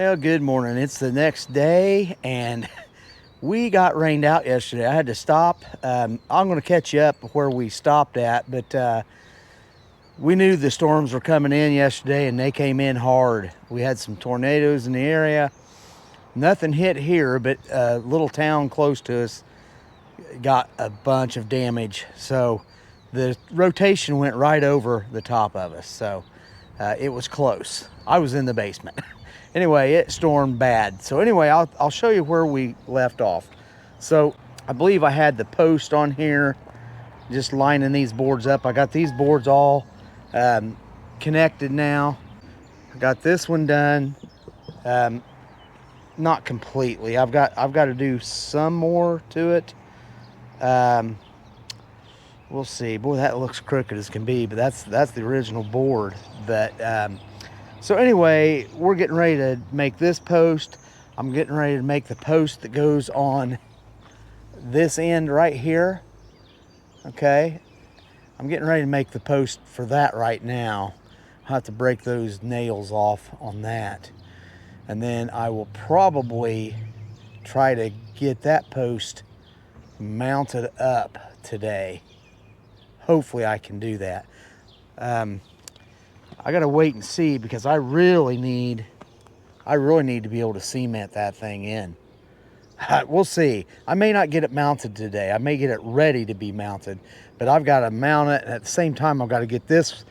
Well, good morning. It's the next day, and we got rained out yesterday. I had to stop. I'm going to catch you up where we stopped at, but we knew the storms were coming in yesterday, and they came in hard. We had some tornadoes in the area. Nothing hit here, but a little town close to us got a bunch of damage. So the rotation went right over the top of us. So it was close. I was in the basement. Anyway, it stormed bad. So anyway, I'll show you where we left off. So I believe I had the post on here, just lining these boards up. I got these boards all connected now. I got this one done. Not completely. I've got to do some more to it. We'll see. Boy, that looks crooked as can be, but that's the original board. But so anyway, we're getting ready to make this post. I'm getting ready to make the post that goes on this end right here. Okay, I'm getting ready to make the post for that right now. I'll have to break those nails off on that, and then I will probably try to get that post mounted up today. Hopefully I can do that. I gotta wait and see, because I really need to be able to cement that thing in. We'll see. I may not get it mounted today. I may get it ready to be mounted, but I've got to mount it, and at the same time I've got to get this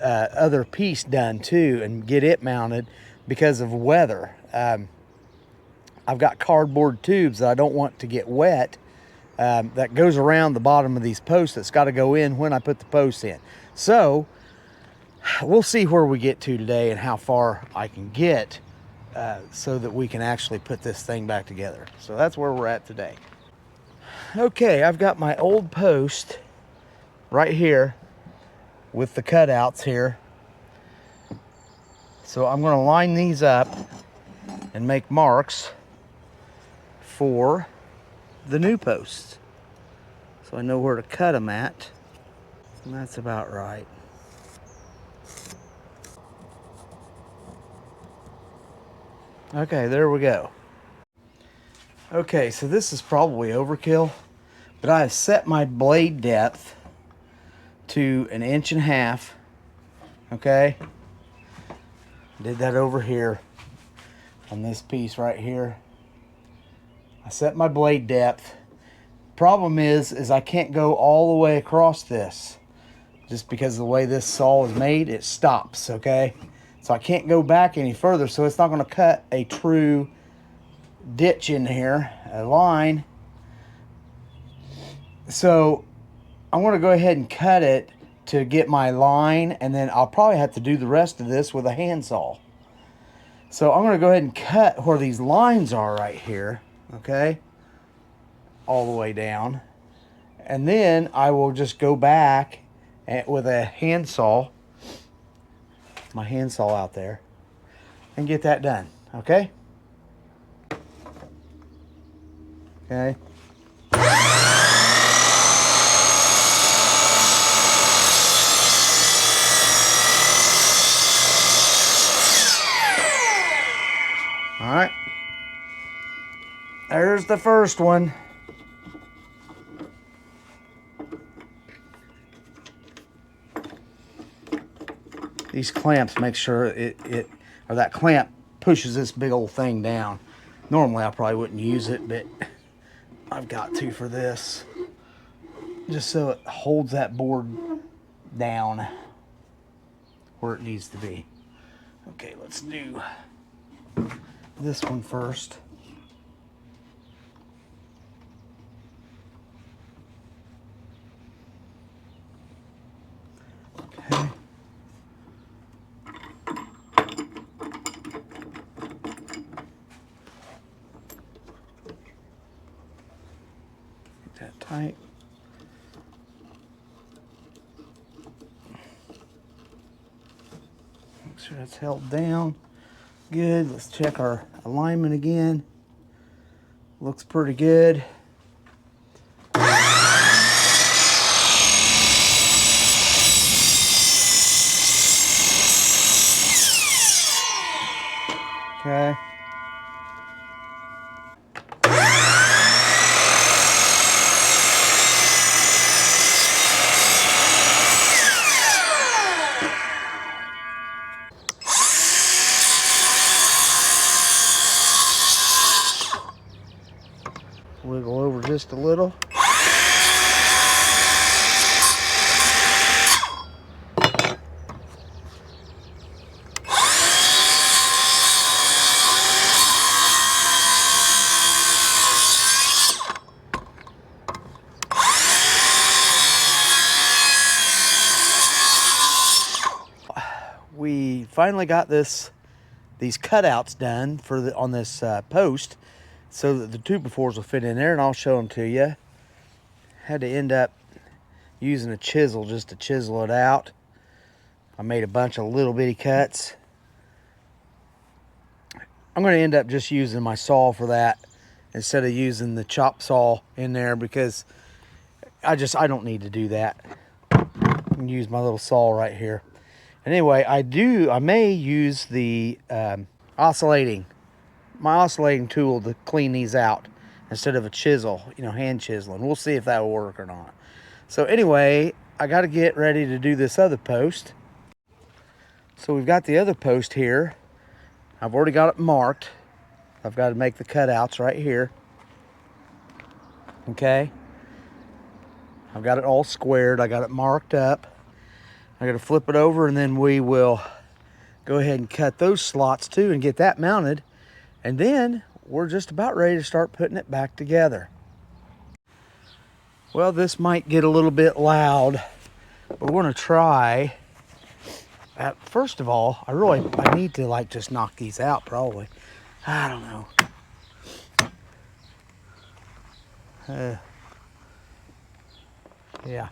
other piece done too and get it mounted because of weather. I've got cardboard tubes that I don't want to get wet, that goes around the bottom of these posts. That's got to go in when I put the posts in. So we'll see where we get to today and how far I can get so that we can actually put this thing back together. So that's where we're at today. Okay, I've got my old post right here with the cutouts here. So I'm going to line these up and make marks for the new posts, so I know where to cut them at. And that's about right. Okay, there we go. Okay, so this is probably overkill, but I have set my blade depth to 1.5 inches. Okay, did that over here on this piece right here. I set my blade depth. Problem is I can't go all the way across this, just because of the way this saw is made. It stops. Okay, so I can't go back any further, so it's not going to cut a true ditch in here, a line. So I'm going to go ahead and cut it to get my line, and then I'll probably have to do the rest of this with a handsaw. So I'm going to go ahead and cut where these lines are right here, okay, all the way down, and then I will just go back with a handsaw, my handsaw out there, and get that done. Okay. Okay. All right. There's the first one. These clamps make sure that clamp pushes this big old thing down. Normally I probably wouldn't use it, but I've got to for this, just so it holds that board down where it needs to be. Okay, let's do this one first. Okay. Get that tight. Make sure that's held down. Good. Let's check our alignment again. Looks pretty good. Okay. just a little. We finally got these cutouts done for on this post so that the 2x4s will fit in there, and I'll show them to you. Had to end up using a chisel just to chisel it out. I made a bunch of little bitty cuts. I'm going to end up just using my saw for that instead of using the chop saw in there, because I don't need to do that. I can use my little saw right here. Anyway, I may use the oscillating tool to clean these out instead of a chisel, hand chiseling. We'll see if that will work or not. So anyway, I got to get ready to do this other post. So we've got the other post here. I've already got it marked. I've got to make the cutouts right here. Okay. I've got it all squared. I got it marked up. I got to flip it over, and then we will go ahead and cut those slots too and get that mounted. And then we're just about ready to start putting it back together. Well, this might get a little bit loud, but we're going to try. First of all, I need to just knock these out probably. I don't know. Yeah.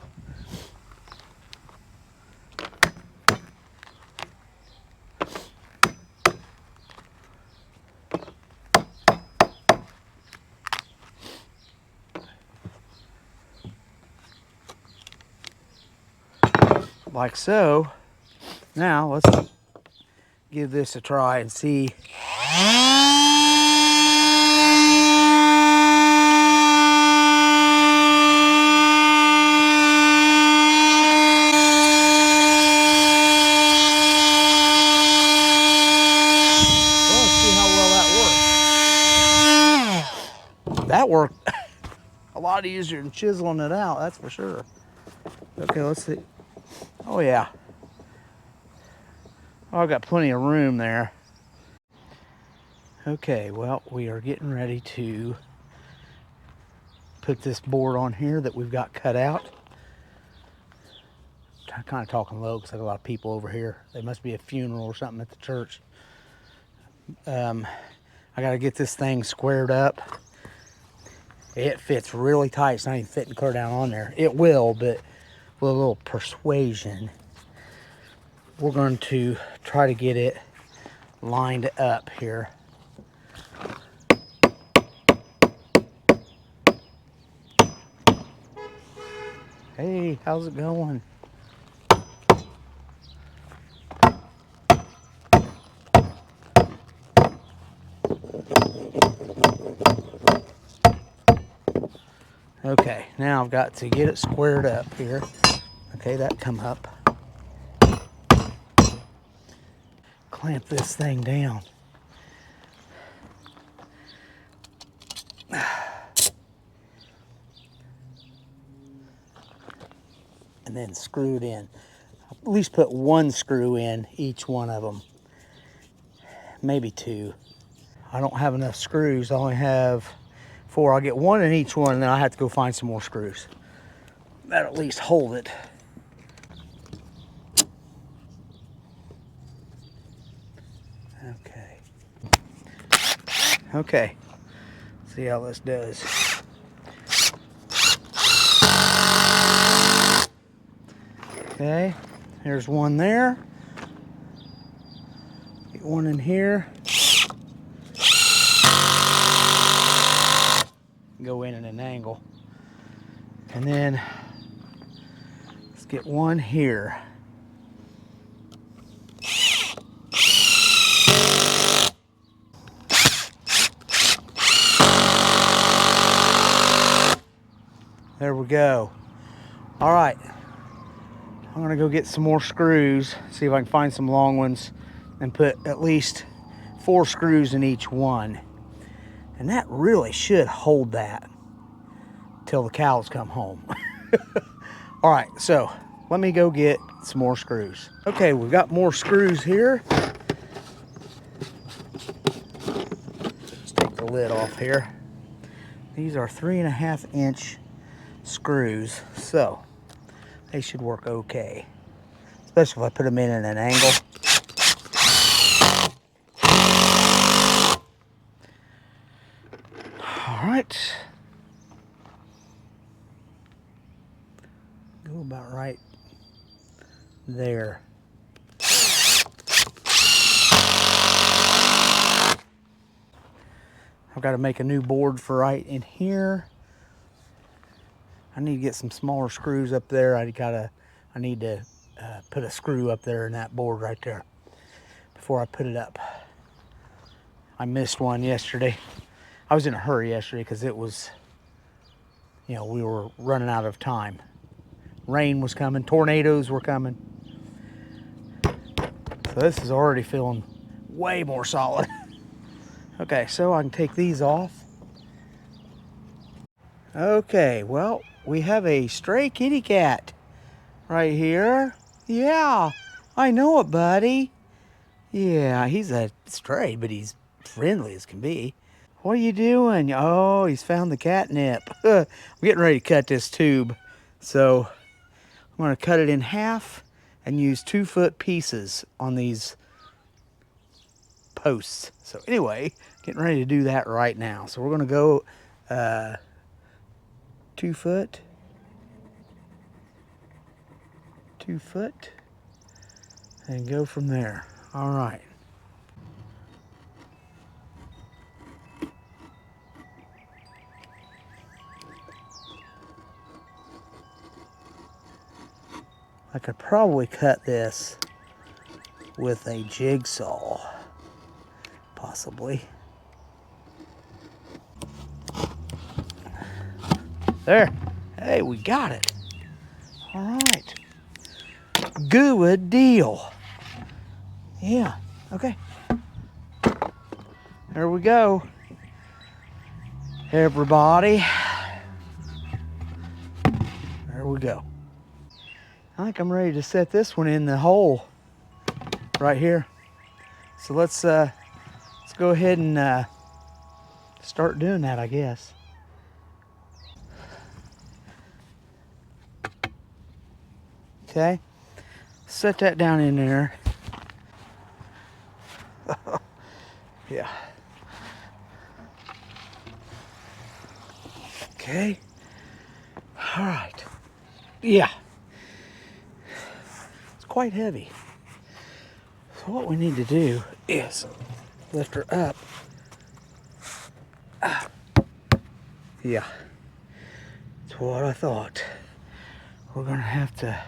Like so. Now let's give this a try and see. That worked a lot easier than chiseling it out, that's for sure. Okay, let's see. Oh yeah. Oh, I've got plenty of room there. Okay, well, we are getting ready to put this board on here that we've got cut out. I'm kind of talking low because I got a lot of people over here. There must be a funeral or something at the church. I got to get this thing squared up. It fits really tight. It's not even fitting clear down on there. It will, but with a little persuasion, we're going to try to get it lined up here. Hey, how's it going? Okay, now I've got to get it squared up here. Okay, that come up. Clamp this thing down. And then screw it in. At least put one screw in each one of them. Maybe two. I don't have enough screws. I only have 4. I'll get one in each one, and then I have to go find some more screws. That'll at least hold it. Okay. Okay. See how this does. Okay. There's one there. Get one in here. Go in at an angle. And then let's get one here. There we go. All right. I'm gonna go get some more screws, see if I can find some long ones, and put at least 4 screws in each one. And that really should hold that. till the cows come home. All right, so let me go get some more screws. Okay, we've got more screws here. Let's take the lid off here. These are 3.5-inch screws, so they should work okay, especially if I put them in an angle. All right, go about right there. I've got to make a new board for right in here. I need to get some smaller screws up there. I need to put a screw up there in that board right there before I put it up. I missed one yesterday. I was in a hurry yesterday because it was, we were running out of time. Rain was coming, tornadoes were coming. So this is already feeling way more solid. Okay, so I can take these off. Okay, well, we have a stray kitty cat right here. Yeah, I know it, buddy. Yeah, he's a stray, but he's friendly as can be. What are you doing? Oh, he's found the catnip. I'm getting ready to cut this tube. So I'm going to cut it in half and use 2-foot pieces on these posts. So anyway, getting ready to do that right now. So we're going to go 2 foot, 2 foot, and go from there. All right. I could probably cut this with a jigsaw, possibly. There. Hey, we got it. All right. Good deal. Yeah, okay. There we go. Everybody. There we go. I think I'm ready to set this one in the hole right here. So let's go ahead and start doing that, I guess. Okay, set that down in there. Yeah. Okay. All right. Yeah. It's quite heavy. So what we need to do is lift her up. Yeah. That's what I thought. We're gonna have to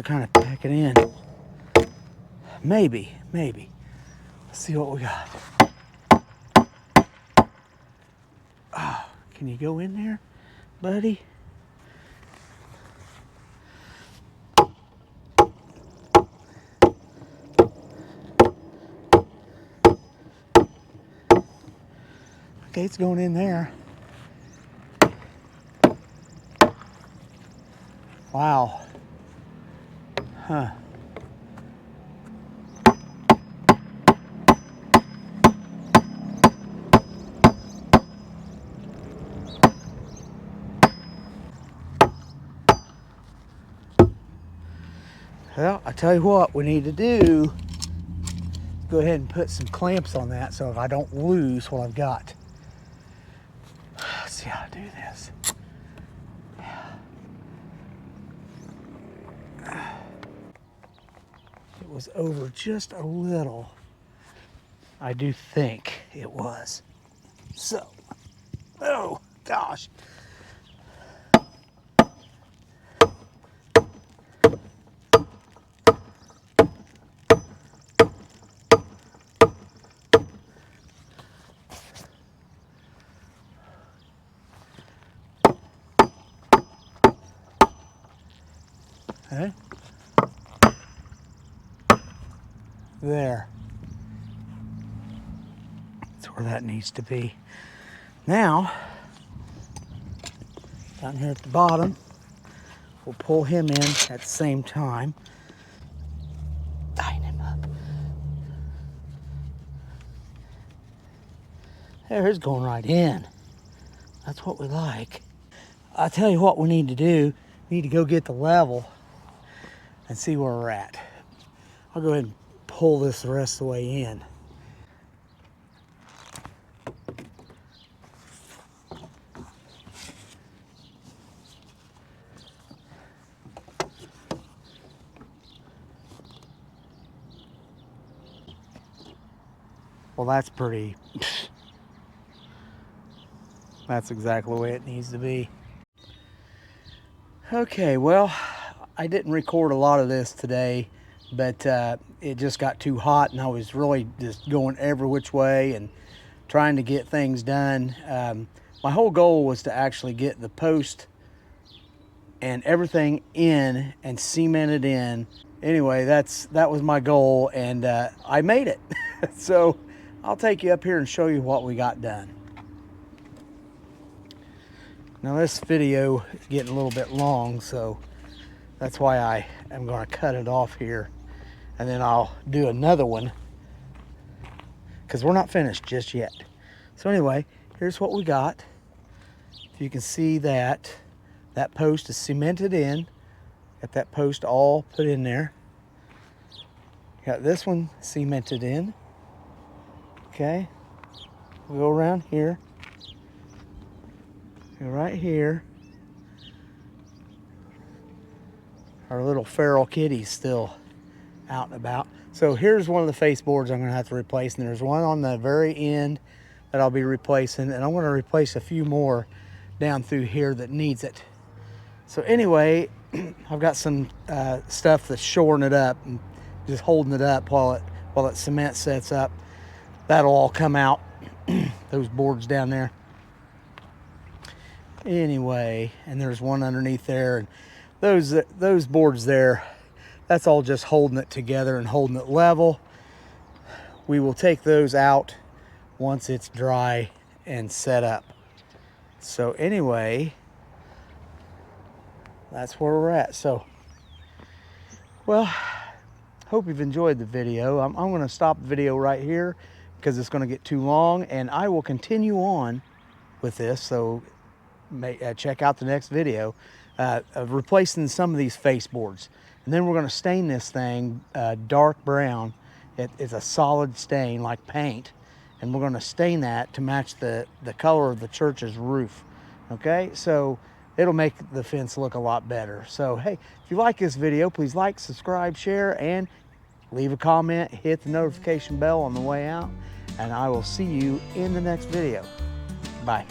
kind of pack it in. Maybe. Let's see what we got. Oh, can you go in there, buddy? Okay, it's going in there. Wow. Huh. Well, I tell you what we need to do. Go ahead and put some clamps on that so if I don't lose what I've got. Let's see how to do this. It was over just a little. I do think it was. So, oh gosh. Okay. There. that needs to be. Now, down here at the bottom, we'll pull him in at the same time. Tighten him up. There, it's going right in. That's what we like. I'll tell you what we need to do. We need to go get the level and see where we're at. I'll go ahead and pull this the rest of the way in. Well, that's pretty. That's exactly the way it needs to be. Okay, well, I didn't record a lot of this today, but it just got too hot and I was really just going every which way and trying to get things done. My whole goal was to actually get the post and everything in and cemented in. Anyway, that was my goal, and I made it. So I'll take you up here and show you what we got done. Now this video is getting a little bit long, so that's why I am going to cut it off here, and then I'll do another one because we're not finished just yet. So anyway, here's what we got. If you can see that post is cemented in. Got that post all put in there. Got this one cemented in. Okay, we'll go around here. Go right here. Our little feral kitty's still out and about. So here's one of the face boards I'm going to have to replace, and there's one on the very end that I'll be replacing, and I'm going to replace a few more down through here that needs it. So anyway, I've got some stuff that's shoring it up and just holding it up while that cement sets up. That'll all come out, those boards down there. Anyway, and there's one underneath there, and those boards there, that's all just holding it together and holding it level. We will take those out once it's dry and set up. So anyway, that's where we're at. So, well, hope you've enjoyed the video. I'm going to stop the video right here because it's going to get too long, and I will continue on with this. So check out the next video of replacing some of these face boards, and then we're going to stain this thing dark brown. It's a solid stain like paint, and we're going to stain that to match the color of the church's roof. Okay, so it'll make the fence look a lot better. So hey, if you like this video, please like, subscribe, share, and leave a comment. Hit the notification bell on the way out, and I will see you in the next video. Bye.